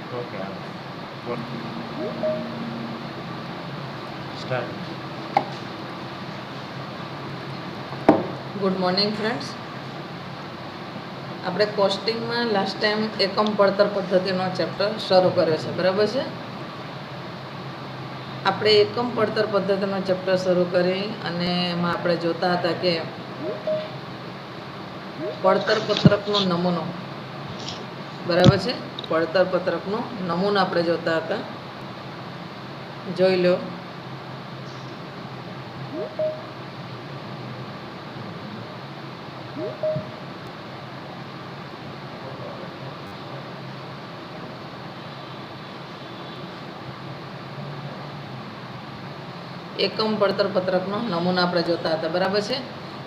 Okay. Good. Start. Good morning friends. આપણે કોસ્ટિંગમાં last time એકમ પડતર પદ્ધતિનો ચેપ્ટર શરૂ કર્યો છે, બરાબર છે. આપણે એકમ પડતર પદ્ધતિનો ચેપ્ટર શરૂ કરી અને એમાં આપણે જોતા હતા કે પડતર પત્રકનો નમૂનો, બરાબર છે. પડતર પત્રકનો નમૂનો આપણે જોતા હતા. જોઈ લો. એકમ પડતર પત્રકનો નમૂનો આપણે જોતા હતા, બરાબર છે.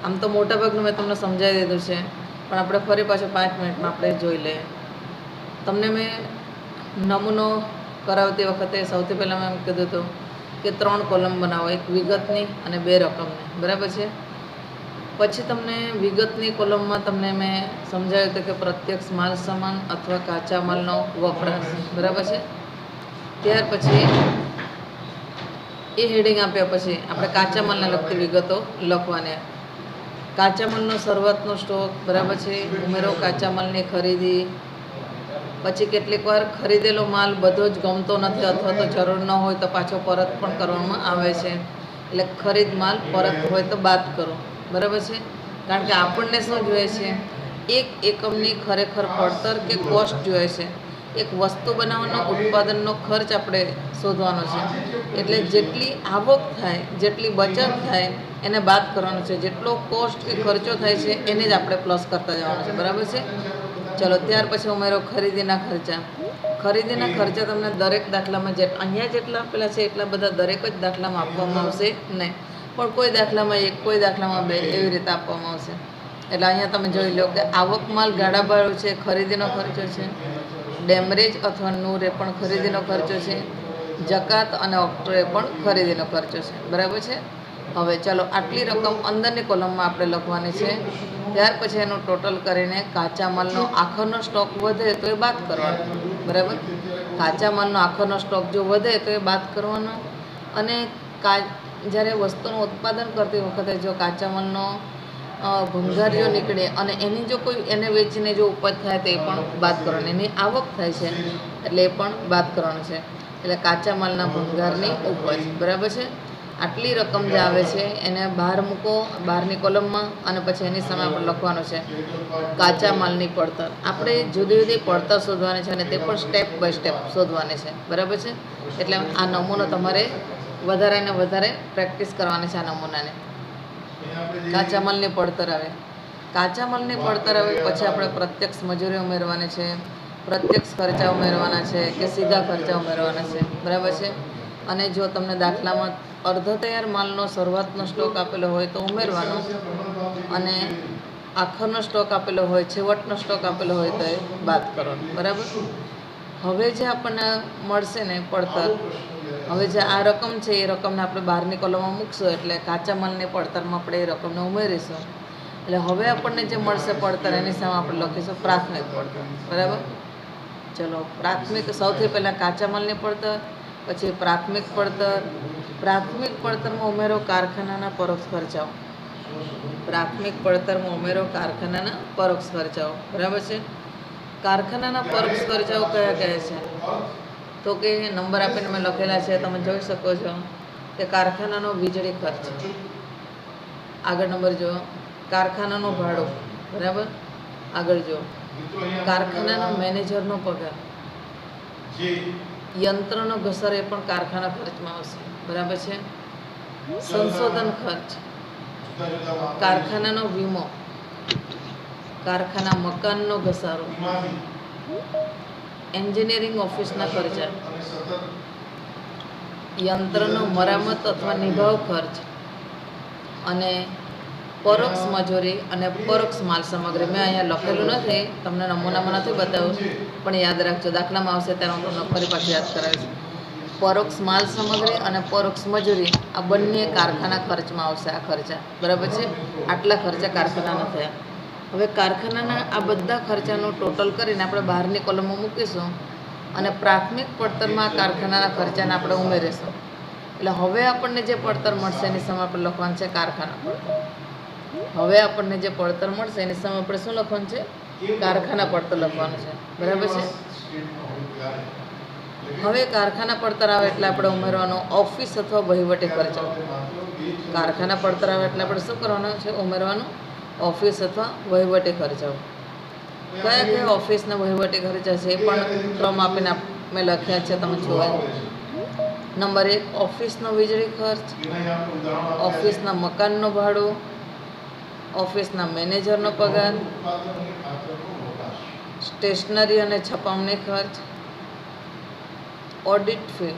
આમ તો મોટાભાગનું મેં તમને સમજાવી દીધું છે, પણ આપણે ફરી પાછું 5 મિનિટમાં આપણે જોઈ લઈએ. તમને મેં નમૂનો કરાવતી વખતે સૌથી પહેલાં મેં એમ કીધું હતું કે 3 કોલમ બનાવો, એક વિગતની અને 2 રકમની, બરાબર છે. પછી તમને વિગતની કોલમમાં તમને મેં સમજાવ્યું હતું કે પ્રત્યક્ષ માલ સામાન અથવા કાચા માલનો વપરાશ, બરાબર છે. ત્યાર પછી એ હેડિંગ આપ્યા પછી આપણે કાચા માલને લગતી વિગતો લખવાની. કાચા માલનો શરૂઆતનો સ્ટોક, બરાબર છે. ઉમેરો કાચા માલની ખરીદી. પછી કેટલીક વાર ખરીદેલો માલ બધો જ ગમતો નથી અથવા તો જરૂર ન હોય તો પાછો પરત પણ કરવામાં આવે છે. એટલે ખરીદ માલ પરત હોય તો બાદ કરો, બરાબર છે. કારણ કે આપણને શું જોઈએ છે, એક એકમની ખરેખર પડતર કે કોસ્ટ જોઈએ છે. એક વસ્તુ બનાવવાનો ઉત્પાદનનો ખર્ચ આપણે શોધવાનો છે. એટલે જેટલી આવક થાય, જેટલી બચત થાય એને બાદ કરવાનો છે. જેટલો કોસ્ટ કે ખર્ચો થાય છે એને જ આપણે પ્લસ કરતા જવાનો છે, બરાબર છે. ચલો, ત્યાર પછી ઉમેરો ખરીદીના ખર્ચા. ખરીદીના ખર્ચા તમને દરેક દાખલામાં અહીંયા જેટલા આપેલા છે એટલા બધા દરેક જ દાખલામાં આપવામાં આવશે નહીં, પણ કોઈ દાખલામાં 1, કોઈ દાખલામાં 2 એવી રીતે આપવામાં આવશે. એટલે અહીંયા તમે જોઈ લો કે આવક માલ ગાડા ભાડું છે, ખરીદીનો ખર્ચો છે. ડેમરેજ અથવા નૂર એ પણ ખરીદીનો ખર્ચો છે. જકાત અને ઓક્ટ્રો એ પણ ખરીદીનો ખર્ચો છે, બરાબર છે. હવે ચાલો, આટલી રકમ અંદરની કોલમમાં આપણે લખવાની છે. ત્યાર પછી એનું ટોટલ કરીને કાચા માલનો આખરનો સ્ટોક વધે તો એ બાદ કરવાનો, બરાબર. કાચા માલનો આખરનો સ્ટોક જો વધે તો એ બાદ કરવાનો. અને જ્યારે વસ્તુનું ઉત્પાદન કરતી વખતે જો કાચા માલનો ભંગાર જો નીકળે અને એની જો કોઈ એને વેચીને જો ઉપજ થાય તો એ પણ બાદ કરવાનું. એની આવક થાય છે એટલે એ પણ બાદ કરવાનું છે. એટલે કાચા માલના ભંગારની ઉપજ, બરાબર છે. આટલી રકમ જે આવે છે એને બહાર મૂકો, બહારની કોલમમાં, અને પછી એની સામે આપણે લખવાનું છે કાચા માલની પડતર. આપણે જુદી જુદી પડતર શોધવાની છે અને તે પણ સ્ટેપ બાય સ્ટેપ શોધવાની છે, બરાબર છે. એટલે આ નમૂનો તમારે વધારે ને વધારે પ્રેક્ટિસ કરવાની છે. આ નમૂનાને કાચા માલની પડતર આવે. કાચા માલની પડતર આવે પછી આપણે પ્રત્યક્ષ મજૂરી ઉમેરવાની છે, પ્રત્યક્ષ ખર્ચા ઉમેરવાના છે કે સીધા ખર્ચા ઉમેરવાના છે, બરાબર છે. અને જો તમને દાખલામાં અર્ધ તૈયાર માલનો શરૂઆતનો સ્ટોક આપેલો હોય તો ઉમેરવાનો, અને આખરનો સ્ટોક આપેલો હોય, છેવટનો સ્ટોક આપેલો હોય તો એ બાદ કરવાનો, બરાબર. હવે જે આપણને મળશે ને પડતર, હવે જે આ રકમ છે એ રકમને આપણે બહારની કોલમમાં મૂકશું એટલે કાચા માલની પડતરમાં આપણે એ રકમને ઉમેરીશું. એટલે હવે આપણને જે મળશે પડતર એની સામે આપણે લખીશું પ્રાથમિક પડતર, બરાબર. ચલો, પ્રાથમિક સૌથી પહેલાં કાચા માલની પડતર, પછી પ્રાથમિક પડતર. પ્રાથમિક પડતરમાં ઉમેરો કારખાનાના પરોક્ષ ખર્ચાઓ. પ્રાથમિક પડતરમાં ઉમેરો કારખાનાના પરોક્ષ ખર્ચાઓ, બરાબર છે. કારખાનાના પરોક્ષ ખર્ચાઓ કયા કયા છે તો કે નંબર આપીને મેં લખેલા છે, તમે જોઈ શકો છો કે કારખાનાનો વીજળી ખર્ચ. આગળ નંબર જો, કારખાનાનું ભાડું, બરાબર. આગળ જો, કારખાનાનો મેનેજરનો પગાર. યંત્રનો ઘસારો એ પણ કારખાના ખર્ચમાં આવશે, બરાબર છે. સંશોધન ખર્ચ, કારખાનાનો વીમો, કારખાના મકાનનો ઘસારો, એન્જિનિયરિંગ ઓફિસના ખર્ચા, યંત્રનો મરામત અથવા નિભાવ ખર્ચ, અને પરોક્ષ મજૂરી અને પરોક્ષ માલ સામગ્રી. મેં અહીંયા લખેલું નથી, તમને નમૂનામાં નથી બતાવ્યું, પણ યાદ રાખજો, દાખલામાં આવશે ત્યારે હું તમને ફરી પાછું યાદ કરાવીશ. પરોક્ષ માલ સામગ્રી અને પરોક્ષ મજૂરી આ બંને કારખાના ખર્ચમાં આવશે. આ ખર્ચા, બરાબર છે. આટલા ખર્ચા કારખાનાના થયા. હવે કારખાનાના આ બધા ખર્ચાનું ટોટલ કરીને આપણે બહારની કોલમમાં મૂકીશું અને પ્રાથમિક પડતરમાં કારખાનાના ખર્ચાને આપણે ઉમેરીશું. એટલે હવે આપણને જે પડતર મળશે એની સામે આપણે લખવાનું છે કારખાના પડતર. હવે આપણને જે પડતર મળશે એની સામે આપણે શું લખવાનું છે? કારખાના પડતર લખવાનું છે. બરાબર છે. હવે કારખાના પડતર આવે એટલે આપણે ઉમેરવાનો ઓફિસ અથવા વહીવટી ખર્ચો. કારખાના પડતર આવે એટલે આપણે શું કરવાનું છે? ઉમેરવાનું ઓફિસ અથવા વહીવટી ખર્ચાઓ. કયા કયા ઓફિસના વહીવટી ખર્ચા છે એ પણ ક્રમ આપીને મેં લખ્યા છે, તમે જોવા. નંબર 1 ઓફિસનો વીજળી ખર્ચ, ઓફિસના મકાનનો ભાડું, ઓફિસના મેનેજરનો પગાર, સ્ટેશનરી અને છપામણી ખર્ચ, ઓડિટ ફી,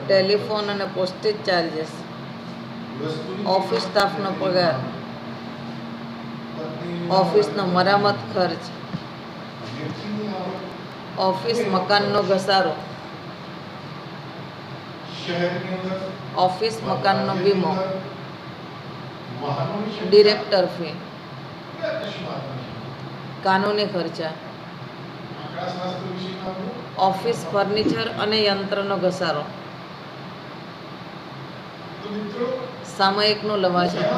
ટેલિફોન અને પોસ્ટેજ ચાર્જીસ, ઓફિસ સ્ટાફનો પગાર, ઓફિસનો મરામત ખર્ચ, ઓફિસ મકાનનો ઘસારો, ઓફિસ મકાનનો વીમો, ડિરેક્ટર ફી, કાનૂની ખર્ચા, ઓફિસ ફર્નિચર અને યંત્રનો ઘસારો, સામયિકનું લવાજમ,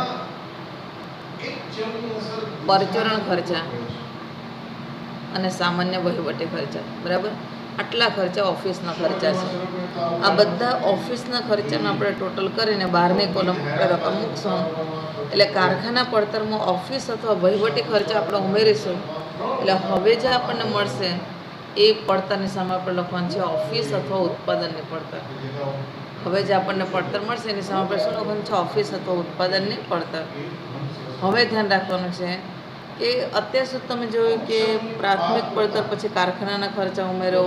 પરચુરણ ખર્ચા અને સામાન્ય વહીવટી ખર્ચા. બરાબર, આટલા ખર્ચા ઓફિસના ખર્ચા છે. આ બધા ઓફિસના ખર્ચાનો આપણે ટોટલ કરીને બહારની કોલમ રકમ મૂકશું. એટલે કારખાના પડતરમાં ઓફિસ અથવા વહીવટી ખર્ચા આપણે ઉમેરીશું. એટલે હવે જે આપણને મળશે એ પડતરની સામે આપણે લખવાનું છે ઓફિસ અથવા ઉત્પાદનની પડતર. હવે જે આપણને પડતર મળશે એની સામે આપણે શું લખવાનું છે? ઓફિસ અથવા ઉત્પાદનની પડતર. હવે ધ્યાન રાખવાનું છે કે અત્યાર સુધી તમે જોયું કે પ્રાથમિક પડતર પછી કારખાનાના ખર્ચા ઉમેરો,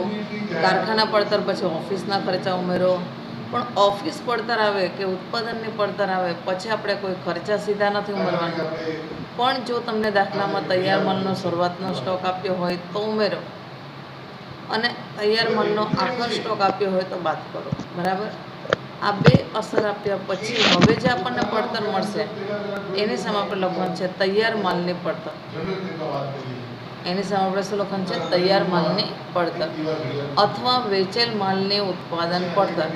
કારખાના પડતર પછી ઓફિસના ખર્ચા ઉમેરો. પણ ઓફિસ પડતર આવે કે ઉત્પાદનની પડતર આવે પછી આપણે કોઈ ખર્ચા સીધા નથી ઉમેરવાના. પણ જો તમને દાખલામાં તૈયાર માલનો શરૂઆતનો સ્ટોક આપ્યો હોય તો ઉમેરો, અને તૈયાર માલનો આખર સ્ટોક આપ્યો હોય તો બાદ કરો. બરાબર, આ બે અસર આપ્યા પછી હવે જે આપણને પડતર મળશે એની સામે આપણે લખવાનું છે તૈયાર માલની પડતર. એની સામે આપણે શું લખવાનું છે? તૈયાર માલની પડતર અથવા વેચેલ માલની ઉત્પાદન પડતર,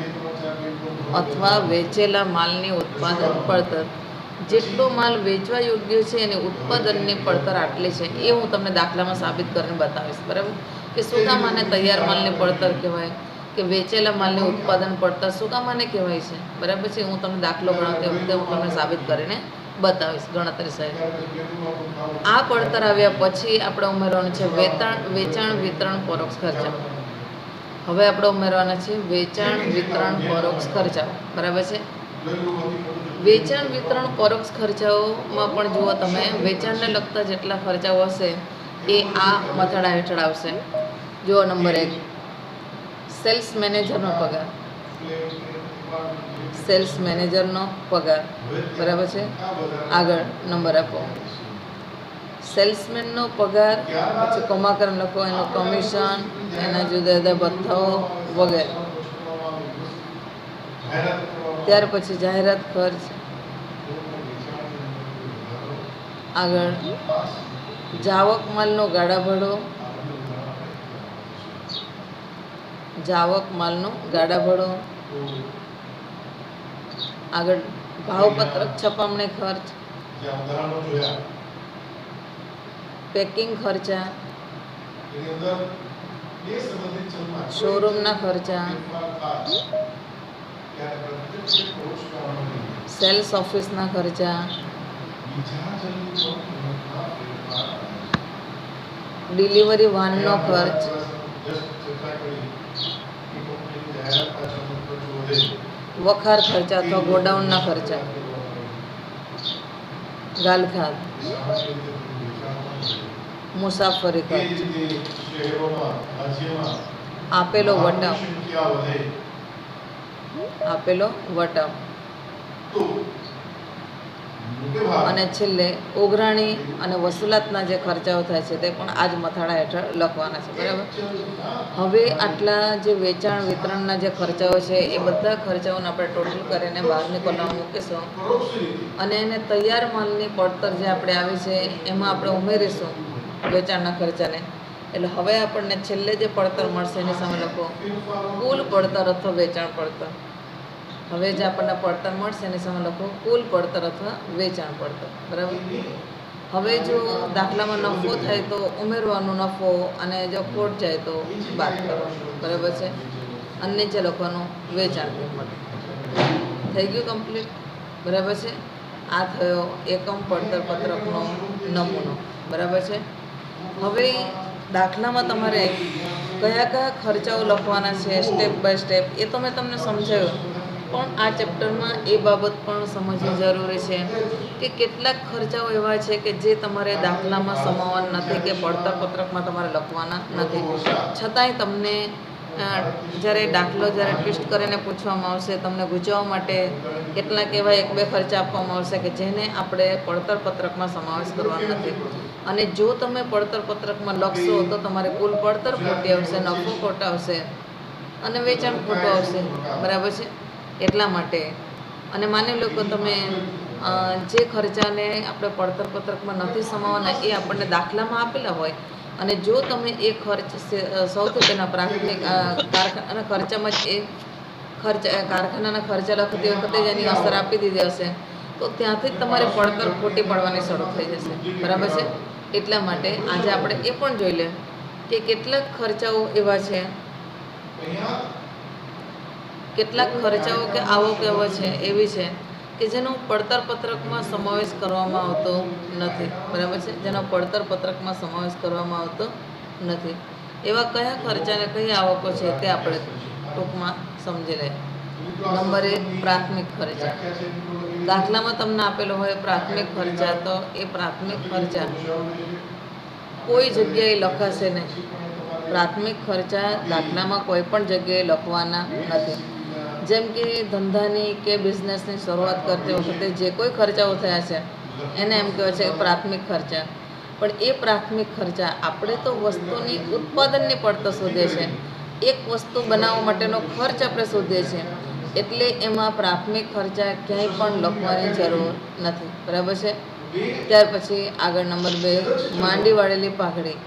અથવા વેચેલા માલની ઉત્પાદન પડતર. જેટલો માલ વેચવા યોગ્ય છે એની ઉત્પાદનની પડતર આટલી છે એ હું તમને દાખલામાં સાબિત કરીને બતાવીશ. બરાબર, કે શું કામ આને તૈયાર માલની પડતર કહેવાય, કે વેચેલા માલની ઉત્પાદન પડતર શું કામ આને કહેવાય છે. બરાબર છે, હું તમને દાખલો ગણાવતી વખતે હું તમને સાબિત કરીને બતાવીશ ગણતરી સહિત. આ પડતર આવ્યા પછી આપણે ઉમેરવાનું છે વેચાણ વિતરણ પરોક્ષ ખર્ચા. હવે આપણે ઉમેરવાના છે વેચાણ વિતરણ પરોક્ષ ખર્ચાઓ. બરાબર છે. વેચાણ વિતરણ પરોક્ષ ખર્ચાઓમાં પણ જુઓ તમે, વેચાણને લગતા જેટલા ખર્ચાઓ હશે એ આ મથાળા હેઠળ આવશે. જુઓ, નંબર 1 સેલ્સ મેનેજરનો પગાર. સેલ્સ મેનેજરનો પગાર. બરાબર છે. આગળ નંબર આપો. સેલ્સમેનનો પગાર, પછી કમાકરણ લખો, એનું કમિશન, એના જુદા જુદા ભથ્થાઓ વગેરે. ત્યાર પછી જાહેરાત ખર્ચ. આગળ જાવક માલનો ગાળા ભાડો, જાવક માલનો ગાળા ભાડો. આગળ ભાવપત્રક છપામણી ખર્ચ, પેકિંગ ખર્ચા, શોરૂમના ખર્ચા, સેલ્સ ઓફિસના ખર્ચા, ડિલિવરી વાનનો ખર્ચ, વખાર ખર્ચા અથવા ગોડાઉનના ખર્ચા, ગાલખાત, મુસાફરી ખર્ચ, આપેલો વટાવ, આપેલો વટાવ, અને છેલ્લે ઉઘરાણી અને વસૂલાતના જે ખર્ચાઓ થાય છે તે પણ આ જ મથાળા હેઠળ લખવાના છે. બરાબર, હવે આટલા જે વેચાણ વિતરણના જે ખર્ચાઓ છે એ બધા ખર્ચાઓને આપણે ટોટલ કરીને બહારની કોલમમાં મૂકીશું અને એને તૈયાર માલની પડતર જે આપણે આવી છે એમાં આપણે ઉમેરીશું વેચાણના ખર્ચાને. એટલે હવે આપણને છેલ્લે જે પડતર મળશે એની સામે લખો કુલ પડતર અથવા વેચાણ પડતર. હવે જે આપણને પડતર મળશે એની સામે લખો કુલ પડતર અથવા વેચાણ પડતર. બરાબર. હવે જો દાખલામાં નફો થાય તો ઉમેરવાનો નફો અને જો ખોટ જાય તો બાદ કરવાનો. બરાબર છે. અને નીચે લખવાનું વેચાણ કિંમત. થઈ ગયું કમ્પ્લીટ. બરાબર છે. આ થયો એકમ પડતર પત્રકનો નમૂનો. બરાબર છે. હવે દાખલામાં તમારે કયા કયા ખર્ચાઓ લખવાના છે સ્ટેપ બાય સ્ટેપ એ તો મેં તમને સમજાવ્યું, પણ આ ચેપ્ટરમાં એ બાબત પણ સમજવી જરૂરી છે કે કેટલાક ખર્ચાઓ એવા છે કે જે તમારે દાખલામાં સમાવવાના નથી કે પડતર પત્રકમાં તમારે લખવાના નથી. છતાંય તમને જ્યારે દાખલો જ્યારે ટ્વિસ્ટ કરીને પૂછવામાં આવશે તમને ગૂંચવવા માટે કેટલાક એવા એક બે ખર્ચા આપવામાં આવશે કે જેને આપણે પડતર પત્રકમાં સમાવેશ કરવાનો નથી. અને જો તમે પડતર પત્રકમાં લખશો તો તમારે કુલ પડતર ખોટી આવશે, નફો ખોટ આવશે અને વેચાણ ખોટું આવશે. બરાબર છે. એટલા માટે અને માની લો કે તમે જે ખર્ચાને આપણે પડતર પત્રકમાં નથી સમાવવાના એ આપણને દાખલામાં આપેલા હોય અને જો તમે એ ખર્ચ સૌથી પહેલાં પ્રાથમિક કારખાના ખર્ચામાં જ એ કારખાનાના ખર્ચા લખતી વખતે જ એની અસર આપી દીધી હશે તો ત્યાંથી જ તમારે પડતર ખોટી પડવાની શરૂ થઈ જશે. બરાબર છે. એટલા માટે આજે આપણે એ પણ જોઈ લે કે કેટલાક ખર્ચાઓ એવા છે, કેટલાક ખર્ચાઓ કે આવક એવા છે એવી છે કે જેનો પડતર પત્રકમાં સમાવેશ કરવામાં આવતો નથી. બરાબર છે. જેનો પડતર પત્રકમાં સમાવેશ કરવામાં આવતો નથી. એવા કયા ખર્ચા અને કઈ આવકો છે તે આપણે ટૂંકમાં સમજી લઈએ. નંબર 1 પ્રાથમિક ખર્ચા. દાખલામાં તમને આપેલો હોય પ્રાથમિક ખર્ચા, તો એ પ્રાથમિક ખર્ચા કોઈ જગ્યાએ લખાશે નહીં. પ્રાથમિક ખર્ચા દાખલામાં કોઈ પણ જગ્યાએ લખવાના નથી. જેમ કે ધંધાની કે બિઝનેસની શરૂઆત કરતી વખતે જે કોઈ ખર્ચાઓ થયા છે એને એમ કહેવાય છે પ્રાથમિક ખર્ચા. પણ એ પ્રાથમિક ખર્ચા આપણે તો વસ્તુની ઉત્પાદનની પડતર શોધીએ છીએ, એક વસ્તુ બનાવવા માટેનો ખર્ચ આપણે શોધીએ છીએ, એટલે એમાં પ્રાથમિક ખર્ચા ક્યાંય પણ લખવાની જરૂર નથી. બરાબર છે. ત્યાર પછી આગળ નંબર 2 માંડી વાળેલી પાઘડી.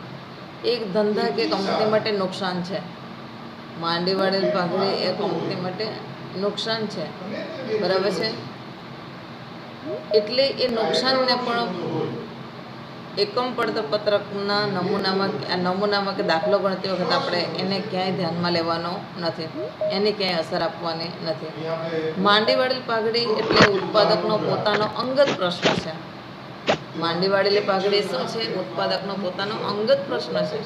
એક ધંધા કે કંપની માટે નુકસાન છે. માંડી વાળેલી પાઘડી એ કંપની માટે નુકસાન છે. બરાબર છે. એટલે એ નુકસાનને પણ એકમ પડતર પત્રકના નમૂનામાં કે દાખલો ગણતી વખતે આપણે એને ક્યાંય ધ્યાનમાં લેવાનો નથી, એની ક્યાંય અસર આપવાની નથી. માંડી વાળેલી પાઘડી એટલે ઉત્પાદકનો પોતાનો અંગત પ્રશ્ન છે. માંડી વાળેલી પાઘડી શું છે? ઉત્પાદકનો પોતાનો અંગત પ્રશ્ન છે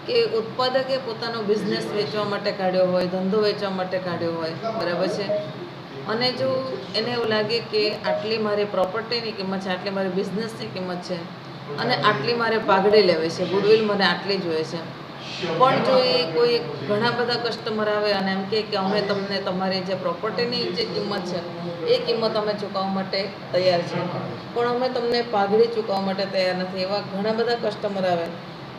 કે ઉત્પાદકે પોતાનો બિઝનેસ વેચવા માટે કાઢ્યો હોય, ધંધો વેચવા માટે કાઢ્યો હોય. બરાબર છે. અને જો એને એવું લાગે કે આટલી મારી પ્રોપર્ટીની કિંમત છે, આટલી મારી બિઝનેસની કિંમત છે અને આટલી મારે પાઘડી લેવી છે, ગુડવિલ મને આટલી જોઈએ છે, પણ જો એ કોઈ ઘણા બધા કસ્ટમર આવે અને એમ કે અમે તમને તમારી જે પ્રોપર્ટીની જે કિંમત છે એ કિંમત અમે ચૂકવવા માટે તૈયાર છે, પણ અમે તમને પાઘડી ચૂકવવા માટે તૈયાર નથી, એવા ઘણા બધા કસ્ટમર આવે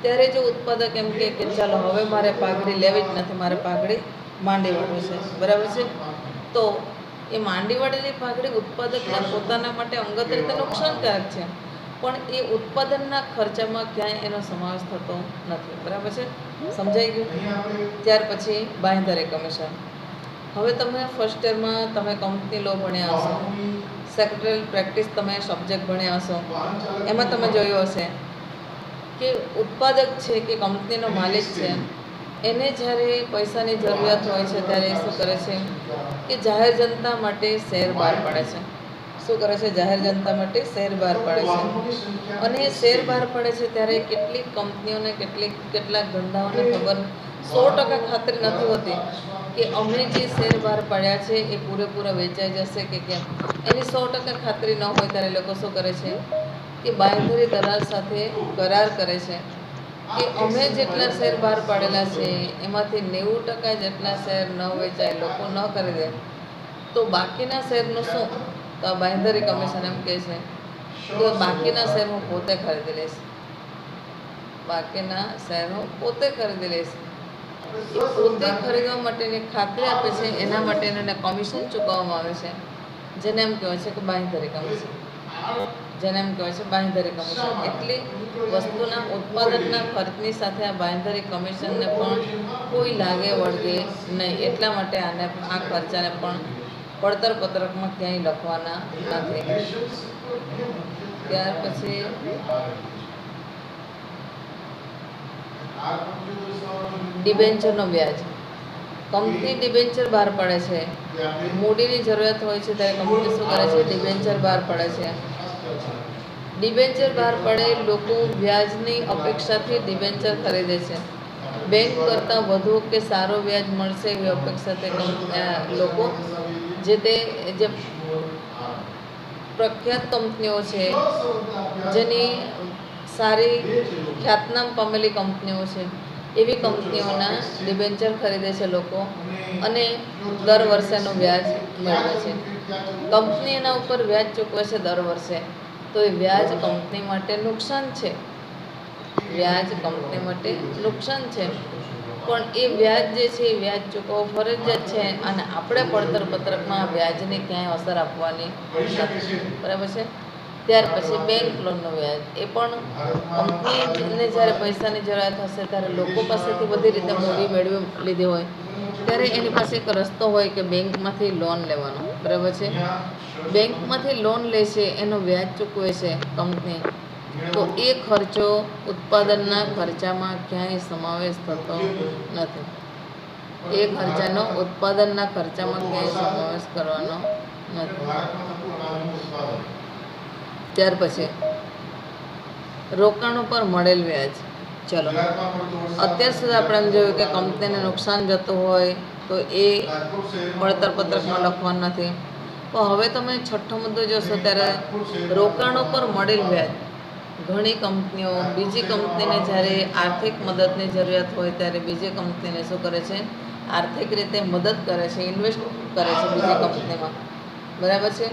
ત્યારે જો ઉત્પાદક એમ કે ચાલો હવે મારે પાઘડી લેવી જ નથી, મારે પાઘડી માંડી વાળવી છે. બરાબર છે. તો એ માંડી વાળેલી પાઘડી ઉત્પાદકના પોતાના માટે અંગત રીતે નુકસાનકારક છે, પણ એ ઉત્પાદનના ખર્ચામાં ક્યાંય એનો સમાવેશ થતો નથી. બરાબર છે. સમજાઈ ગયું. ત્યાર પછી બાંહેધરી કમિશન. હવે તમે ફર્સ્ટ યરમાં તમે કંપની લો ભણ્યા હશો, સેક્રેટરીયલ પ્રેક્ટિસ તમે સબ્જેક્ટ ભણ્યા હશો, એમાં તમે જોયું હશે કે ઉત્પાદક છે કે કંપનીનો માલિક છે એને જ્યારે પૈસાની જરૂરિયાત હોય છે ત્યારે શું કરે છે કે જાહેર જનતા માટે શેર બહાર પાડે છે. શું કરે છે? જાહેર જનતા માટે શેર બહાર પાડે છે. અને શેર બહાર પાડે છે ત્યારે કેટલીક કંપનીઓને કેટલાક ધંધાઓને ખબર 100% ખાતરી નથી હોતી કે અમે જે શેર બહાર પાડ્યા છે એ પૂરેપૂરા વેચાઈ જશે કે કેમ. એની 100% ખાતરી ન હોય ત્યારે લોકો શું કરે છે કે બાંહેધરી દલાલ સાથે કરાર કરે છે કે અમે જેટલા શેર બહાર પાડેલા છે એમાંથી 90% જેટલા શેર ન વેચાય, લોકો ન ખરીદે, તો બાકીના શેરનું શું? તો આ બાંહેધરી કમિશન એમ કહે છે કે બાકીના શેર હું પોતે ખરીદી લઈશ, બાકીના શેર હું પોતે ખરીદી લઈશ. એ પોતે ખરીદવા માટેની ખાતરી આપે છે, એના માટે એને કમિશન ચૂકવવામાં આવે છે, જેને એમ કહેવાય છે કે બાંહેધરી કમિશન. જેને એમ કહેવાય છે બાંયધરી કમિશન. એટલી વસ્તુના ઉત્પાદનના ખર્ચની સાથે આ બાંયધરી કમિશનને પણ કોઈ લાગે વળગે નહીં. એટલા માટે આ ખર્ચાને પણ પડતર પત્રકમાં ક્યાંય લખવાના નથી. ત્યાર પછી ડિબેન્ચરનો વ્યાજ. કંપની ડિબેન્ચર બહાર પાડે છે, મૂડીની જરૂરિયાત હોય છે ત્યારે કંપની શું કરે છે? ડિબેન્ચર બહાર પાડે છે. ડિબેન્ચર બહાર પાડે લોકો વ્યાજની અપેક્ષાથી ડિબેન્ચર ખરીદે છે. બેંક કરતાં વધુ કે સારો વ્યાજ મળશે એવી અપેક્ષાથી લોકો જે પ્રખ્યાત કંપનીઓ છે, જેની સારી ખ્યાતનામ પામેલી કંપનીઓ છે, એવી કંપનીઓના ડિબેન્ચર ખરીદે છે લોકો અને દર વર્ષેનું વ્યાજ મેળવે છે. કંપની એના ઉપર વ્યાજ ચૂકવે છે દર વર્ષે, તો એ વ્યાજ કંપની માટે નુકસાન છે. વ્યાજ કંપની માટે નુકસાન છે, પણ એ વ્યાજ જે છે એ વ્યાજ ચૂકવવું ફરજિયાત છે અને આપણે પડતર પત્રકમાં વ્યાજની ક્યાંય અસર આપવાની નથી. બરાબર છે. ત્યાર પછી બેંક લોનનું વ્યાજ. એ પણ કંપનીને જ્યારે પૈસાની જરૂરિયાત હશે ત્યારે લોકો પાસેથી બધી રીતે મૂડી મેળવી લીધી હોય ત્યારે એની પાસે એક રસ્તો હોય કે બેંકમાંથી લોન લેવાનો. બરાબર છે. બેંકમાંથી લોન લે છે, એનો વ્યાજ ચૂકવે છે કંપની, તો એ ખર્ચો ઉત્પાદનના ખર્ચામાં ક્યાંય સમાવેશ થતો નથી. એ ખર્ચાનો ઉત્પાદનના ખર્ચામાં ક્યાંય સમાવેશ કરવાનો નથી. ત્યાર પછી રોકાણો પર મળેલ વ્યાજ. ચલો, અત્યાર સુધી આપણે એમ જોયું કે કંપનીને નુકસાન જતું હોય તો એ પડતર પત્રકમાં લખવાનું નથી. તો હવે તમે છઠ્ઠો મુદ્દો જોશો ત્યારે રોકાણો પર મળેલ વ્યાજ. ઘણી કંપનીઓ બીજી કંપનીને જ્યારે આર્થિક મદદની જરૂરિયાત હોય ત્યારે બીજી કંપનીને શું કરે છે? આર્થિક રીતે મદદ કરે છે, ઇન્વેસ્ટ કરે છે બીજી કંપનીમાં. બરાબર છે.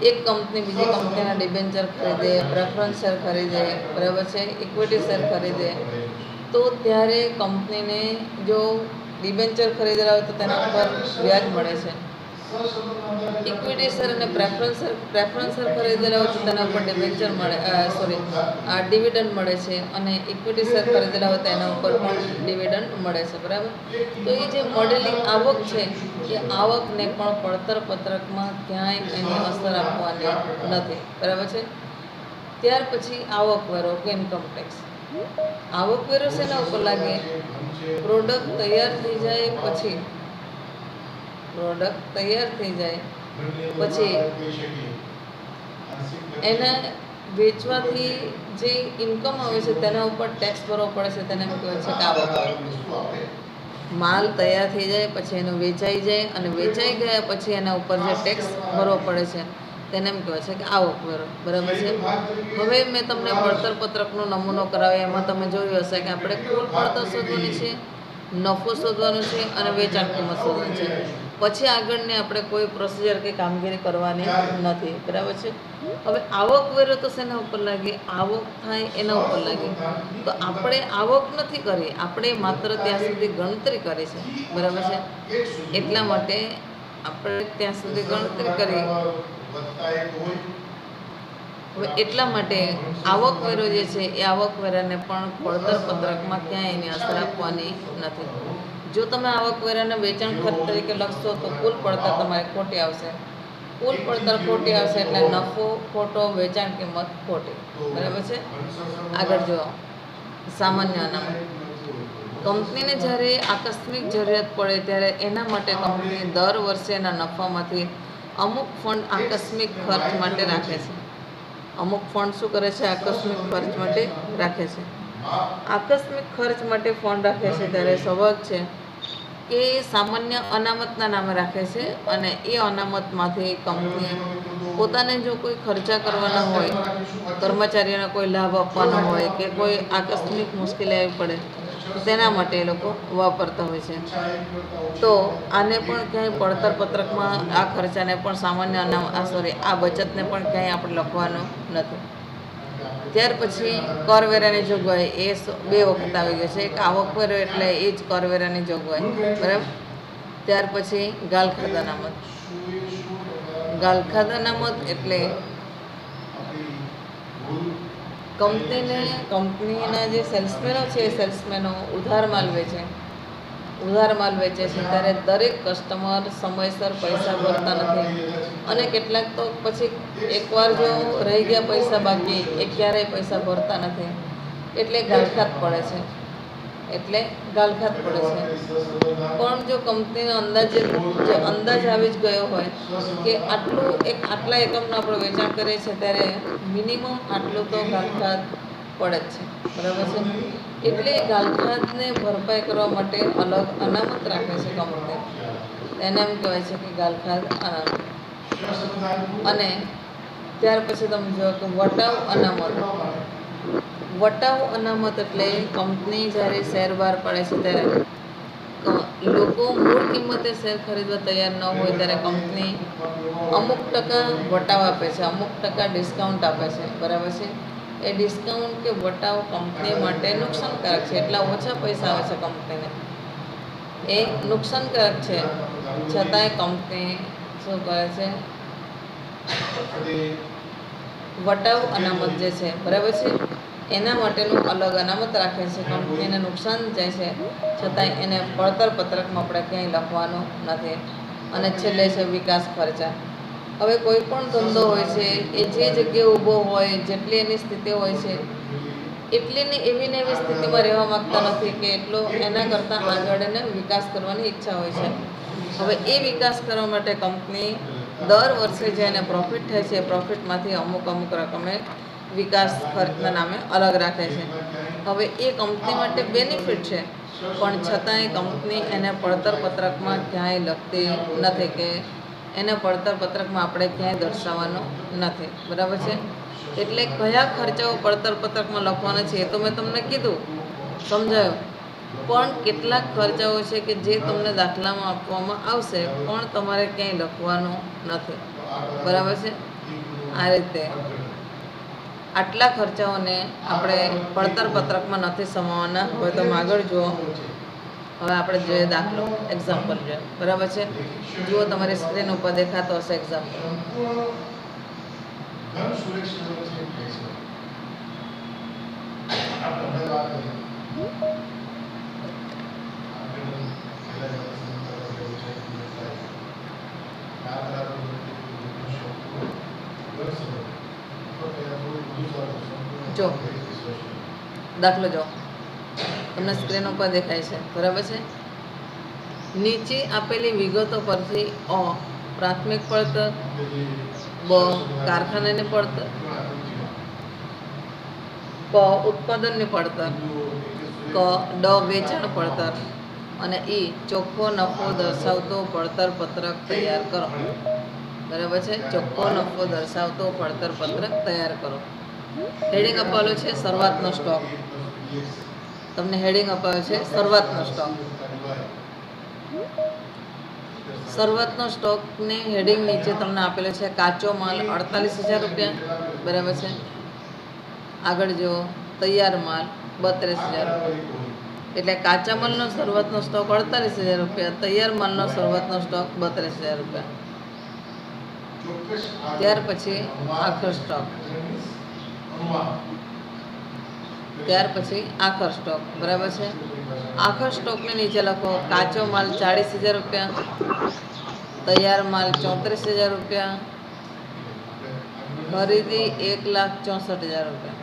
એક કંપની બીજી કંપનીના ડિબેન્ચર ખરીદે, પ્રેફરન્સ શેર ખરીદે, બરાબર છે, ઇક્વિટી શેર ખરીદે, તો ત્યારે કંપનીને જો ડિબેન્ચર ખરીદેલા હોય તો તેના ઉપર વ્યાજ મળે છે. ઇક્વિટી શેર અને પ્રેફરન્સ શેર ખરીદેલા હોય તો તેના ઉપર ડિવિડન્ડ મળે છે અને ઇક્વિટી શેર ખરીદેલા હોય તો એના ઉપર પણ ડિવિડન્ડ મળે છે. બરાબર. તો એ જે મળેલી આવક છે એ આવકને પણ પડતર પત્રકમાં ક્યાંય એની અસર આપવાની નથી. બરાબર છે. ત્યાર પછી આવકવેરો કે ઇન્કમ ટેક્સ. આવકવેરો શેના ઉપર લાગે? પ્રોડક્ટ તૈયાર થઈ જાય પછી એના વેચવાથી જે ઇન્કમ આવે છે તેના ઉપર ટેક્સ ભરવો પડે છે. તેને એમ કહેવાય છે કે આવકવેરો. માલ તૈયાર થઈ જાય પછી એનો વેચાઈ જાય અને વેચાઈ ગયા પછી એના ઉપર જે ટેક્સ ભરવો પડે છે તેને એમ કહેવાય છે કે આવકવેરો. બરાબર છે. હવે મેં તમને પડતર પત્રકનો નમૂનો કરાવ્યો, એમાં તમે જોયું હશે કે આપણે કુલ પડતર શોધવાની છે, નફો શોધવાનો છે અને વેચાણ કિંમત શોધવાની છે. પછી આગળની આપણે કોઈ પ્રોસિજર કે કામગીરી કરવાની નથી. બરાબર છે. હવે આવકવેરો તો શેના ઉપર લાગે? આવક થાય એના ઉપર લાગે. તો આપણે આવક નથી કરી, આપણે માત્ર ત્યાં સુધી ગણતરી કરી છે. બરાબર છે. એટલા માટે આપણે ત્યાં સુધી ગણતરી કરી. હવે એટલા માટે આવકવેરો જે છે એ આવકવેરાને પણ પડતર પત્રકમાં ક્યાંય એની અસર આપવાની નથી. જો તમે આવકવેરાને વેચાણ ખર્ચ તરીકે લખશો તો કુલ પડતર તમારે ખોટી આવશે. કુલ પડતર ખોટી આવશે એટલે નફો ખોટો, વેચાણ કિંમત ખોટી. બરાબર છે. આગળ જો સામાન્ય અનામત. કંપનીને જ્યારે આકસ્મિક જરૂરિયાત પડે ત્યારે એના માટે કંપની દર વર્ષે એના નફામાંથી અમુક ફંડ આકસ્મિક ખર્ચ માટે રાખે છે. અમુક ફંડ શું કરે છે? આકસ્મિક ખર્ચ માટે રાખે છે. આકસ્મિક ખર્ચ માટે ફંડ રાખે છે ત્યારે સ્વાભાવિક છે કે સામાન્ય અનામતના નામે રાખે છે અને એ અનામતમાંથી કંપની પોતાને જો કોઈ ખર્ચા કરવાના હોય, કર્મચારીઓને કોઈ લાભ આપવાનો હોય કે કોઈ આકસ્મિક મુશ્કેલી આવી પડે તેના માટે એ લોકો વાપરતા હોય છે. તો આને પણ ક્યાંય પડતર પત્રકમાં આ ખર્ચાને પણ સામાન્ય આ બચતને પણ ક્યાંય આપણે લખવાનું નથી. ત્યાર પછી કરવેરાની જોગવાઈ એ 2 વખત આવી ગઈ છે. એક આવકવેરો એટલે એ જ કરવેરાની જોગવાઈ. બરાબર. ત્યાર પછી ગાલખાત અનામત. ગાલખાત અનામત એટલે કંપનીના જે સેલ્સમેનો છે એ સેલ્સમેનો ઉધાર માલ વેચે છે ત્યારે દરેક કસ્ટમર સમયસર પૈસા ભરતા નથી અને કેટલાક તો પછી એકવાર જો રહી ગયા પૈસા બાકી એ ક્યારેય પૈસા ભરતા નથી એટલે ગાલખાત પડે છે પણ જો કંપનીનો અંદાજ આવી જ ગયો હોય કે આટલા એકમનું આપણે વેચાણ કરીએ છીએ ત્યારે મિનિમમ આટલું તો ગાલખાત પડે જ છે, બરાબર છે. એટલે ગાલખાતને ભરપાઈ કરવા માટે અલગ અનામત રાખે છે કંપની, એને એમ કહેવાય છે કે ગાલખાત અનામત. અને ત્યાર પછી તમે જુઓ કે વટાવ અનામત એટલે કંપની જ્યારે શેર બહાર પાડે છે ત્યારે લોકો મૂળ કિંમતે શેર ખરીદવા તૈયાર ન હોય ત્યારે કંપની અમુક ટકા વટાવ આપે છે, અમુક ટકા ડિસ્કાઉન્ટ આપે છે, બરાબર છે. એ ડિસ્કાઉન્ટ કે વટાવ કંપની માટે નુકસાનકારક છે, એટલા ઓછા પૈસા આવે છે કંપનીને, એ નુકસાનકારક છે. છતાંય કંપની શું કરે છે, વટાવ અનામત જે છે, બરાબર છે, એના માટેનું અલગ અનામત રાખે છે. કંપનીને નુકસાન જાય છે છતાંય એને પડતર પત્રકમાં આપણે ક્યાંય લખવાનું નથી. અને છેલ્લે છે વિકાસ ખર્ચા. હવે કોઈ પણ ધંધો હોય છે એ જે જગ્યાએ ઊભો હોય, જેટલી એની સ્થિતિ હોય છે એટલીની એવી ને એવી સ્થિતિમાં રહેવા માગતા નથી કે એટલો એના કરતાં આગળ એને વિકાસ કરવાની ઈચ્છા હોય છે. હવે એ વિકાસ કરવા માટે કંપની દર વર્ષે જે એને પ્રોફિટ થાય છે એ પ્રોફિટમાંથી અમુક રકમે વિકાસ ખર્ચના નામે અલગ રાખે છે. હવે એ કંપની માટે બેનિફિટ છે, પણ છતાંય કંપની એને પડતર પત્રકમાં ક્યાંય લખતી નથી કે એને પડતર પત્રકમાં આપણે ક્યાંય દર્શાવવાનું નથી, બરાબર છે. એટલે કયા ખર્ચાઓ પડતર પત્રકમાં લખવાના છે એ તો મેં તમને કીધું, સમજાયું. પણ કેટલાક ખર્ચાઓ છે કે જે તમને દાખલામાં આપવામાં આવશે પણ તમારે ક્યાંય લખવાનું નથી, બરાબર છે. આ રીતે આટલા ખર્ચાઓને આપણે પડતર પત્રકમાં નથી સમાવવાના. હવે તમે આગળ જુઓ. હવે આપણે જોઈએ દાખલો, એક્ઝામ્પલ જોઈએ, બરાબર છે. જુઓ તમારી સ્ક્રીન ઉપર દેખાતો હશે એક્ઝામ્પલ. જો દાખલો જો તમને સ્ક્રીન ઉપર દેખાય છે, બરાબર છે. નીચે આપેલી વિગતો પરથી અ પ્રાથમિક પડતર, બ કારખાનાની પડતર, ક ઉત્પાદનની પડતર, ક ડ વેચાણ પડતર અને ઈ ચોખ્ખો નફો દર્શાવતો પડતર પત્રક તૈયાર કરો, બરાબર છે. ચોખ્ખો નફો દર્શાવતો પડતર પત્રક તૈયાર કરો. હેડિંગ અપાવેલું છે શરૂઆતનો સ્ટોક. તમને હેડિંગ અપાવે છે શરૂઆતનો સ્ટોક. શરૂઆતનો સ્ટોકને હેડિંગ નીચે તમને આપેલો છે કાચો માલ 48,000 રૂપિયા, બરાબર છે. આગળ જો તૈયાર માલ 32,000 રૂપિયા. એટલે કાચા માલનો શરૂઆતનો સ્ટોક 48,000 રૂપિયા, તૈયાર માલનો શરૂઆતનો સ્ટોક 32,000 રૂપિયા. ત્યાર પછી આખર સ્ટોક, બરાબર છે. આખર સ્ટોકને નીચે લખો કાચો માલ 40,000 રૂપિયા, તૈયાર માલ 34,000 રૂપિયા, ખરીદી 1,64,000 રૂપિયા.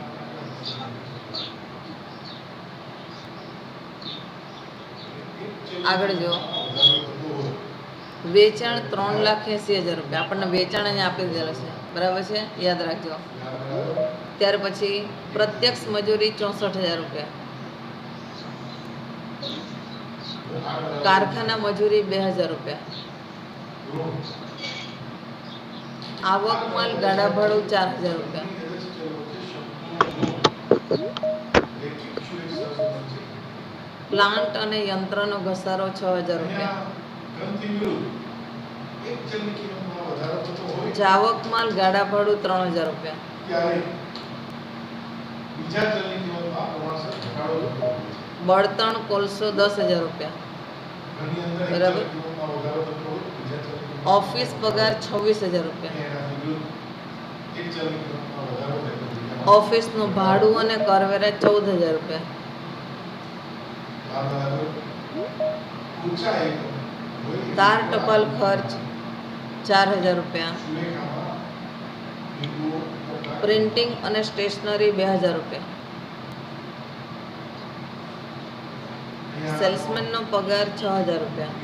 આગળ જો વેચાણ 3,80,000 રૂપિયા. આપણને વેચાણ અહીંયા આપી દીધેલું છે, બરાબર છે, યાદ રાખજો. ત્યાર પછી પ્રત્યક્ષ મજૂરી 64,000 રૂપિયા, કારખાના મજૂરી 2,000 રૂપિયા, આવક માલ ગાડા ભાડું 4,000 રૂપિયા, પ્લાન્ટ અને યંત્રનો ઘસારો 6,000 રૂપિયા, જાવક માલ ગાડા ભાડું 3,000 રૂપિયા, બળતણ કોલસો 10,000 રૂપિયા, બરાબર. ઓફિસ પગાર 26,000 રૂપિયા, ઓફિસનું ભાડું અને કરવેરા 14,000 રૂપિયા. તાર ટપાલ ખર્ચ 4,000 રૂપિયા. પ્રિન્ટિંગ અને સ્ટેશનરી 2,000 રૂપિયા. સેલ્સમેનનો પગાર 6,000 રૂપિયા.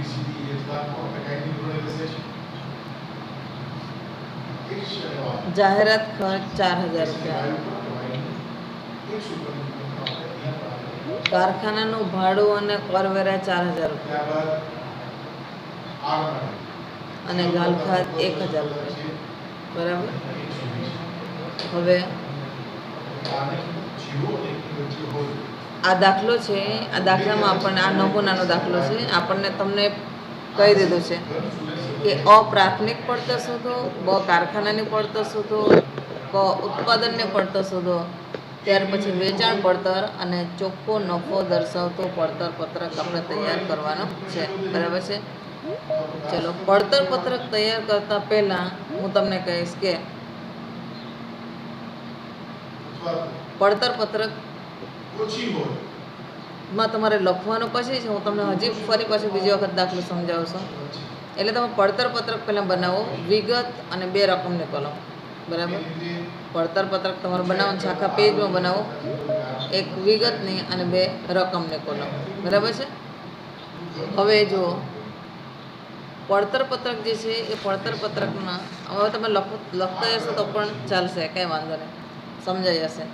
જાહેરાત ખર્ચ 4,000 રૂપિયા. કારખાનાનું ભાડું અને કરવેરા 4,000 રૂપિયા અને ગાલખાત 1,000 રૂપિયા. બરાબર. હવે આ દાખલો છે, આ દાખલામાં આપણને આ નમૂનાનો દાખલો છે. આપણને તમને કહી દીધું છે કે અ પ્રાથમિક પડતર શોધો, બ કારખાનાની પડતર શોધો, ક ઉત્પાદનને પડતર શોધો, ત્યાર પછી વેચાણ પડતર અને ચોખ્ખો નફો દર્શાવતો પડતર પત્રક આપણે તૈયાર કરવાનો છે. બરાબર છે. ચલો, પડતર પત્રક તૈયાર કરતા પહેલા હું તમને કહીશ કે પડતર પત્રક માં તમારે લખવાનું પછી છે. હું તમને હજી ફરી પાછું બીજી વખત દાખલો સમજાવું છું. એટલે તમે પડતર પત્રક પહેલાં બનાવો, વિગત અને 2 રકમની કોલમ. બરાબર. પડતર પત્રક તમારે બનાવવાનું છે, આખા પેજમાં બનાવો, 1 વિગતની અને 2 રકમની કોલમ. બરાબર છે. હવે જો પડતર પત્રક જે છે એ પડતર પત્રકમાં હવે તમે લખતા જશો તો પણ ચાલશે, કંઈ વાંધો નહીં, સમજાઈ જશે.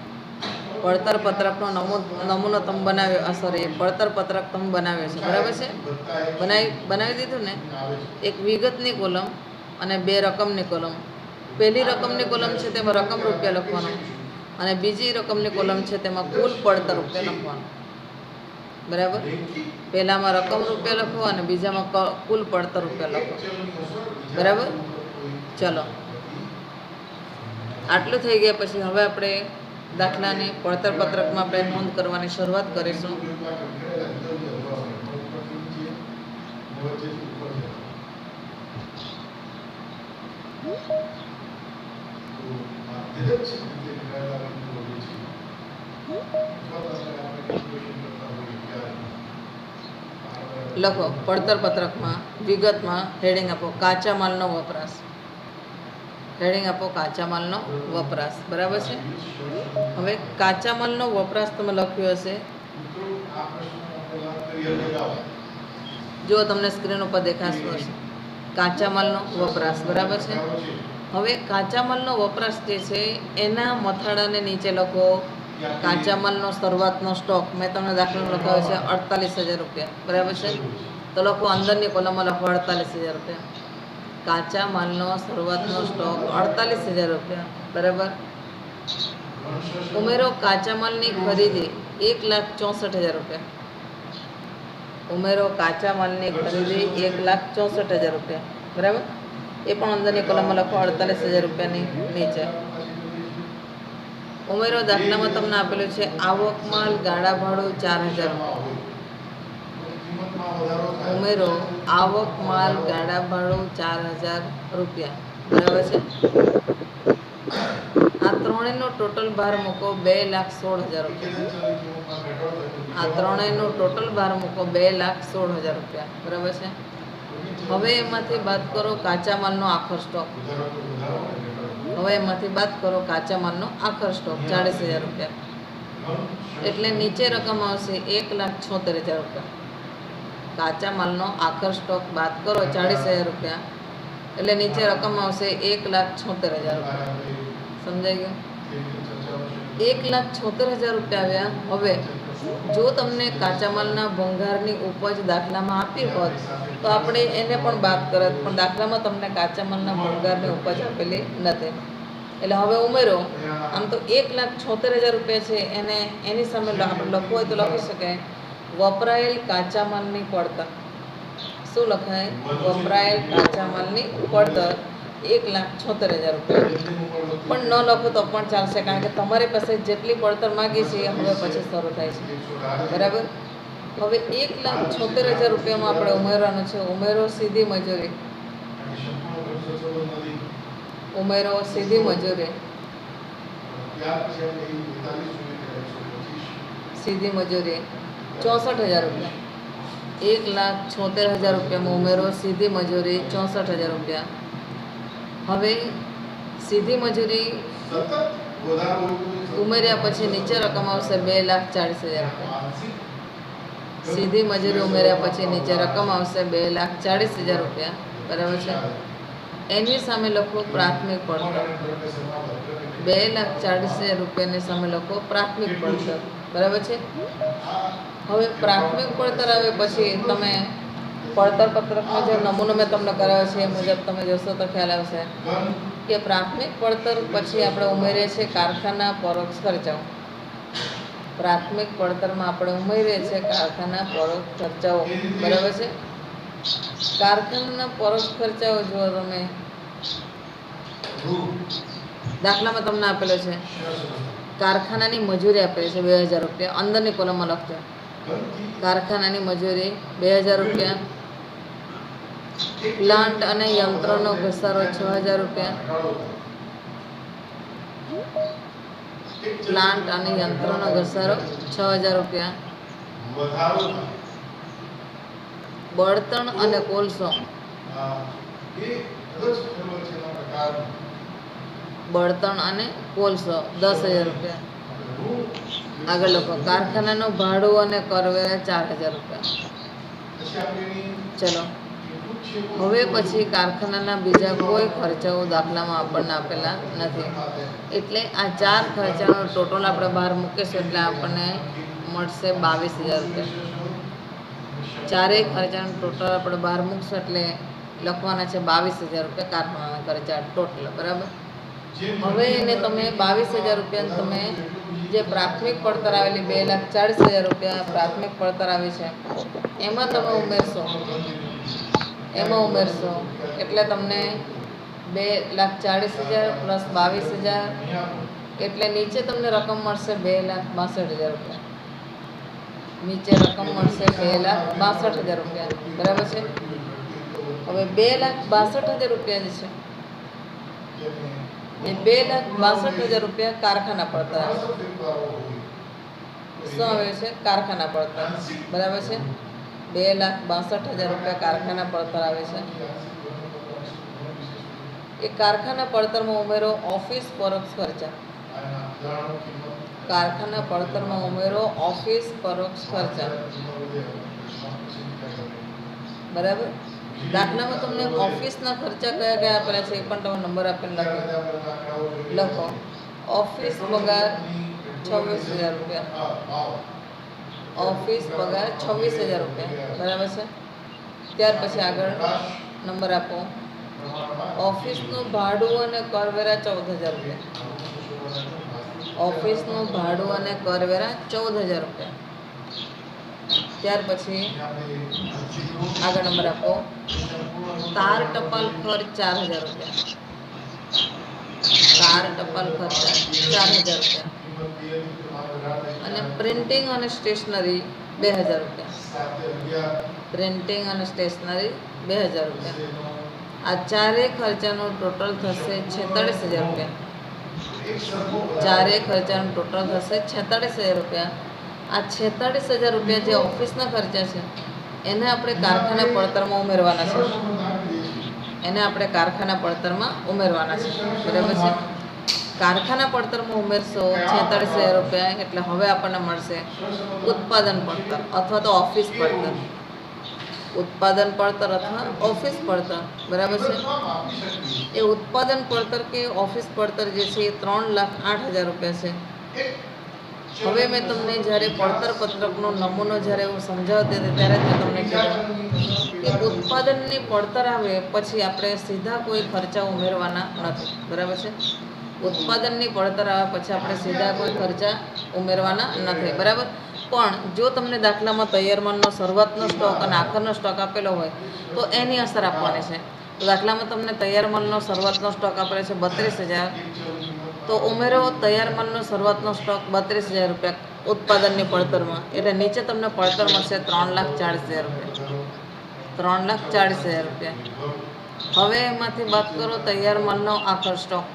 પડતર પત્રકનો નમૂનો તમે બનાવ્યો, સોરી, પડતર પત્રક તમે બનાવ્યો છે. બરાબર છે. બનાવી દીધું ને. 1 વિગતની કોલમ અને 2 રકમની કોલમ. પહેલી રકમની કોલમ છે તેમાં રકમ રૂપિયા લખવાનું અને બીજી રકમની કોલમ છે તેમાં કુલ પડતર રૂપિયા લખવાનું. બરાબર. પહેલામાં રકમ રૂપિયા લખો અને બીજામાં કુલ પડતર રૂપિયા લખો. બરાબર. ચલો, આટલું થઈ ગયા પછી હવે આપણે દાખલાની પડતર પત્રકમાં આપણે નોંધ કરવાની શરૂઆત કરીશું. લખો પડતર પત્રકમાં વિગતમાં હેડિંગ આપો કાચા માલનો વપરાશ. હેડિંગ આપો કાચા માલનો વપરાશ. બરાબર છે. હવે કાચા માલનો વપરાશ તમે લખ્યો હશે, જો તમને સ્ક્રીન ઉપર દેખાતું હશે કાચા માલનો વપરાશ. બરાબર છે. હવે કાચા માલનો વપરાશ જે છે એના મથાળાને નીચે લખો કાચા માલનો શરૂઆતનો સ્ટોક. મેં તમને દાખલો લખાવ્યો છે 48,000 રૂપિયા. બરાબર છે. તો લખો અંદરની કોલમમાં લખો 48,000 રૂપિયા. કાચા માલનો શરૂઆતનો સ્ટોક 48,000 રૂપિયા. બરાબર. ઉમેરો કાચા માલની ખરીદી 1,64,000 રૂપિયા. ઉમેરો કાચા માલની ખરીદી 1,64,000 રૂપિયા. બરાબર. એ પણ અંદરની કોલમમાં લખો 48,000 રૂપિયાની નીચે. ઉમેરો દાખલામાં તમને આપેલું છે આવક માલ ગાળા ભાડું 4,000 રૂપિયા. ઉમેરો આવક માલ ગાળા ભાડું 4,000 રૂપિયા. બરાબર છે. આ ત્રણેયનો ટોટલ ભાર મૂકો 2,16,000 રૂપિયા. આ ત્રણેયનો ટોટલ ભાર મૂકો 2,16,000 રૂપિયા. બરાબર છે. હવે એમાંથી બાદ કરો કાચા માલનો આખર સ્ટોક. હવે એમાંથી બાદ કરો કાચા માલનો આખર સ્ટોક 40,000 રૂપિયા. એટલે નીચે રકમ આવશે 1,76,000 રૂપિયા. કાચા માલનો આખર સ્ટોક બાદ કરો 40,000 રૂપિયા એટલે નીચે રકમ આવશે 1,76,000 રૂપિયા. સમજાઈ ગયું? 1,76,000 રૂપિયા આવ્યા. હવે જો તમને કાચા માલના ભંગારની ઉપજ દાખલામાં આપી હોત તો આપણે એને પણ બાદ કરત, પણ દાખલામાં તમને કાચા માલના ભંગારની ઉપજ આપેલી નથી. એટલે હવે ઉમેરો. આમ તો 1,76,000 રૂપિયા છે, એને એની સામે આપણે લખવું હોય તો લખી શકાય વપરાયેલ કાચા માલની પડતર. શું લખાય? વપરાયેલ કાચા માલની પડતર 1,76,000 રૂપિયા. પણ ન લખો તો પણ ચાલશે, કારણ કે તમારી પાસે જેટલી પડતર માગી છે એ હવે પછી શરૂ થાય છે. બરાબર. હવે 1,76,000 રૂપિયામાં આપણે ઉમેરવાનું છે ઉમેરો સીધી મજૂરી. ઉમેરો સીધી મજૂરી સીધી મજૂરી 64,000 રૂપિયા, 1,76,000 રૂપિયામાં ઉમેરો સીધી મજૂરી 64,000 રૂપિયા. હવે સીધી મજૂરી ઉમેર્યા પછી નીચે રકમ આવશે 2,40,000 રૂપિયા. સીધી મજૂરી ઉમેર્યા પછી નીચે રકમ આવશે 2,40,000 રૂપિયા. બરાબર છે. એની સામે લખો પ્રાથમિક પડતર. 2,40,000 રૂપિયાની સામે લખો પ્રાથમિક પડતર. બરાબર છે. હવે પ્રાથમિક પડતર આવે પછી તમે પડતર પત્રકનો જે નમૂનો મેં તમને કરાવ્યો છે એ મુજબ તમે જોશો તો ખ્યાલ આવશે કે પ્રાથમિક પડતર પછી આપણે ઉમેરીએ છીએ કારખાના પરોક્ષ ખર્ચાઓ. પ્રાથમિક પડતરમાં આપણે ઉમેરીએ છીએ કારખાના પરોક્ષ ખર્ચાઓ. બરાબર છે. કારખાનાના પરોક્ષ ખર્ચાઓ જુઓ તમે, દાખલામાં તમને આપેલો છે કારખાનાની મજૂરી આપેલી છે 2,000 રૂપિયા. અંદરની કોલમમાં લખજો કારખાનાની મજૂરી 2,000 રૂપિયા. પ્લાન્ટ અને યંત્રનો ઘસારો 6,000 રૂપિયા. પ્લાન્ટ અને યંત્રનો ઘસારો 6,000 રૂપિયા. બળતણ અને કોલસો, બળતણ અને કોલસો 10,000 રૂપિયા. આગળ લખો કારખાનાનું ભાડું અને કરવેરા 4,000 રૂપિયા. ચલો હવે પછી કારખાનાના બીજા કોઈ ખર્ચાઓ દાખલામાં આપણને આપેલા નથી, એટલે આ 4 ખર્ચાનો ટોટલ આપણે બહાર મૂકીશું એટલે આપણને મળશે 22,000 રૂપિયા. ચારેય ખર્ચાનો ટોટલ આપણે બહાર મૂકશું એટલે લખવાના છે 22,000 રૂપિયા કારખાનાના ખર્ચા ટોટલ. બરાબર. હવે એને તમે 22,000 રૂપિયા તમે જે પ્રાથમિક પડતર આવેલી 2,40,000 રૂપિયા પ્રાથમિક પડતર આવી છે એમાં તમે ઉમેરશો એટલે તમને 2,40,000 પ્લસ 22,000 એટલે નીચે તમને રકમ મળશે 2,62,000 રૂપિયા. નીચે રકમ મળશે 2,62,000 રૂપિયા. બરાબર છે. હવે 2,62,000 રૂપિયા જે છે એ 2,62,000 રૂપિયા કારખાના પડતર આવે. શું આવે છે? કારખાના પડતર. બરાબર છે. 2,62,000 રૂપિયા કારખાના પડતર આવે છે. એ કારખાના પડતરમાં ઉમેરો ઓફિસ પરોક્ષ ખર્ચા. કારખાના પડતરમાં ઉમેરો ઓફિસ પરોક્ષ ખર્ચા. બરાબર. દાખલામાં તમને ઓફિસના ખર્ચા કયા કયા આપેલા છે એ પણ તમે નંબર આપીને લખો. ઓફિસ પગાર 26,000 રૂપિયા. ઓફિસ પગાર 26,000 રૂપિયા. બરાબર છે. ત્યાર પછી આગળ નંબર આપો. ઓફિસનું ભાડું અને કરવેરા 14,000 રૂપિયા. ઓફિસનું ભાડું અને કરવેરા 14,000 રૂપિયા. ત્યાર પછી આગળ નંબર આપો. તાર ટપાલ ખર્ચ 4,000 રૂપિયા. તાર ટપાલ ખર્ચ 4,000 રૂપિયા. અને પ્રિન્ટિંગ અને સ્ટેશનરી 2,000 રૂપિયા. પ્રિન્ટિંગ અને સ્ટેશનરી 2,000 રૂપિયા. આ ચારેય ખર્ચાનું ટોટલ થશે 46,000 રૂપિયા. ચારેય ખર્ચાનું ટોટલ થશે 46,000 રૂપિયા. આ 46,000 રૂપિયા જે ઓફિસના ખર્ચા છે એને આપણે કારખાના પડતરમાં ઉમેરવાના છે. બરાબર છે. કારખાના પડતરમાં ઉમેરશો 46,000 રૂપિયા એટલે હવે આપણને મળશે ઉત્પાદન પડતર અથવા તો ઓફિસ પડતર. ઉત્પાદન પડતર અથવા ઓફિસ પડતર. બરાબર છે. એ ઉત્પાદન પડતર કે ઓફિસ પડતર જે છે એ 3,08,000 રૂપિયા છે. હવે મેં તમને જ્યારે પડતર પત્રકનો નમૂનો જ્યારે હું સમજાવતી હતી ત્યારે જ મેં તમને કીધું કે ઉત્પાદનની પડતર આવે પછી આપણે સીધા કોઈ ખર્ચા ઉમેરવાના નથી. બરાબર છે. ઉત્પાદનની પડતર આવે પછી આપણે સીધા કોઈ ખર્ચા ઉમેરવાના નથી. બરાબર. પણ જો તમને દાખલામાં તૈયાર માલનો શરૂઆતનો સ્ટોક અને આખરનો સ્ટોક આપેલો હોય તો એની અસર આપવાની છે. તો દાખલામાં તમને તૈયાર માલનો શરૂઆતનો સ્ટોક આપેલો છે 32,000 તો ઉમેરો તૈયાર માલનો શરૂઆતનો સ્ટોક 32,000 રૂપિયા ઉત્પાદનની પડતરમાં એટલે નીચે તમને પડતર મળશે 3,40,000 રૂપિયા. 3,40,000 રૂપિયા. હવે એમાંથી વાત કરો તૈયાર માલનો આખર સ્ટોક.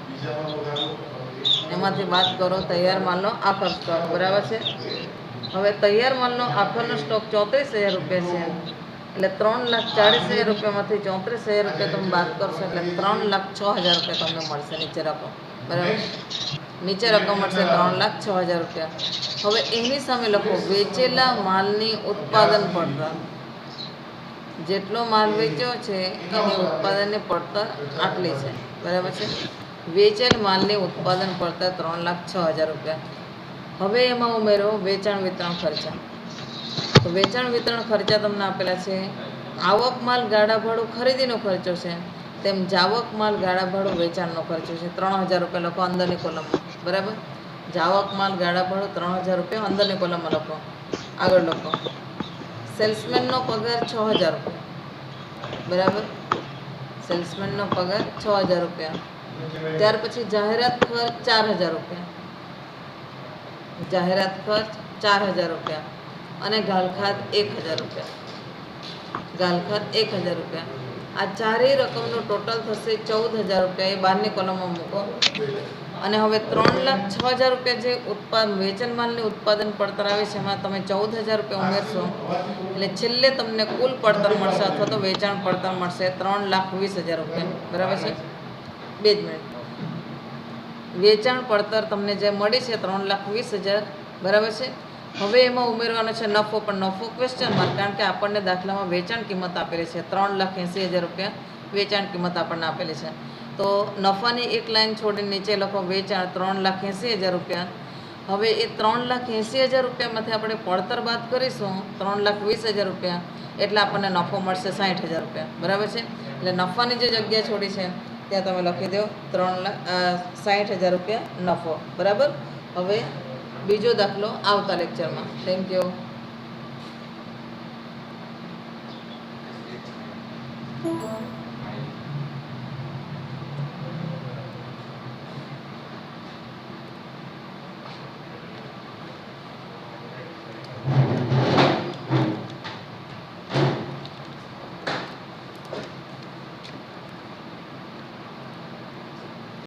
એમાંથી બાદ કરો તૈયાર માલનો આખર સ્ટોક, બરાબર છે. હવે તૈયાર માલનો આખરનો સ્ટોક 34,000 રૂપિયા છે, એટલે 3,40,000 રૂપિયામાંથી 34,000 રૂપિયા તમે બાદ કરશો એટલે 3,06,000 રૂપિયા તમને મળશે નીચે રકમ, બરાબર. નીચે રકમ મળશે 3,06,000 રૂપિયા. હવે એની સામે લખો વેચેલા માલની ઉત્પાદન પડતર. જેટલો માલ વેચ્યો છે એની ઉત્પાદનની પડતર આટલી છે, બરાબર છે. વેચેલ માલની ઉત્પાદન પડતર 3,06,000 રૂપિયા. હવે એમાં ઉમેરો વેચાણ વિતરણ ખર્ચા. તો વેચાણ વિતરણ ખર્ચા તમને આપેલા છે. આવક માલ ગાળા ભાડું ખરીદીનો ખર્ચો છે, તેમ જાવક માલ ગાળા ભાડું વેચાણનો ખર્ચો છે. 3,000 રૂપિયા લખો અંદરની કોલમમાં, બરાબર. જાવક માલ ગાળા ભાડું 3,000 રૂપિયા અંદરની કોલમમાં લખો. આગળ લખો સેલ્સમેનનો પગાર 6,000 રૂપિયા, બરાબર. સેલ્સમેનનો પગાર 6,000 રૂપિયા. ત્યાર પછી જાહેરાત ખર્ચ 4,000 રૂપિયા, જાહેરાત ખર્ચ 4,000 રૂપિયા અને ગાલખાત 1,000 રૂપિયા, ગાલખાત 1,000 રૂપિયા. આ ચારેય રકમનું ટોટલ થશે 14,000 રૂપિયા. એ બહારની કોલમમાં મૂકો. અને હવે 3,06,000 રૂપિયા જે વેચાણ માલની ઉત્પાદન પડતર આવે છે એમાં તમે 14,000 રૂપિયા ઉમેરશો એટલે છેલ્લે તમને કુલ પડતર મળશે અથવા તો વેચાણ પડતર મળશે 3,20,000 રૂપિયા, બરાબર છે. 2 મિનિટ. વેચાણ પડતર તમને જે મળી છે 3,20,000, બરાબર છે. હવે એમાં ઉમેરવાનો છે નફો, પણ નફો ક્વેશ્ચન માર્ક, કારણ કે આપણને દાખલામાં વેચાણ કિંમત આપેલી છે 3,80,000 રૂપિયા વેચાણ કિંમત આપણને આપેલી છે. તો નફાની એક લાઈન છોડીને નીચે લખો વેચાણ 3,80,000 રૂપિયા. હવે એ 3,80,000 રૂપિયામાંથી આપણે પડતર બાદ કરીશું 3,20,000 રૂપિયા, એટલે આપણને નફો મળશે 60,000 રૂપિયા, બરાબર છે. એટલે નફાની જે જગ્યા છોડી છે ત્યાં તમે લખી દો 60,000 રૂપિયા નફો, બરાબર. હવે બીજો દાખલો આવતા લેક્ચરમાં. Thank you.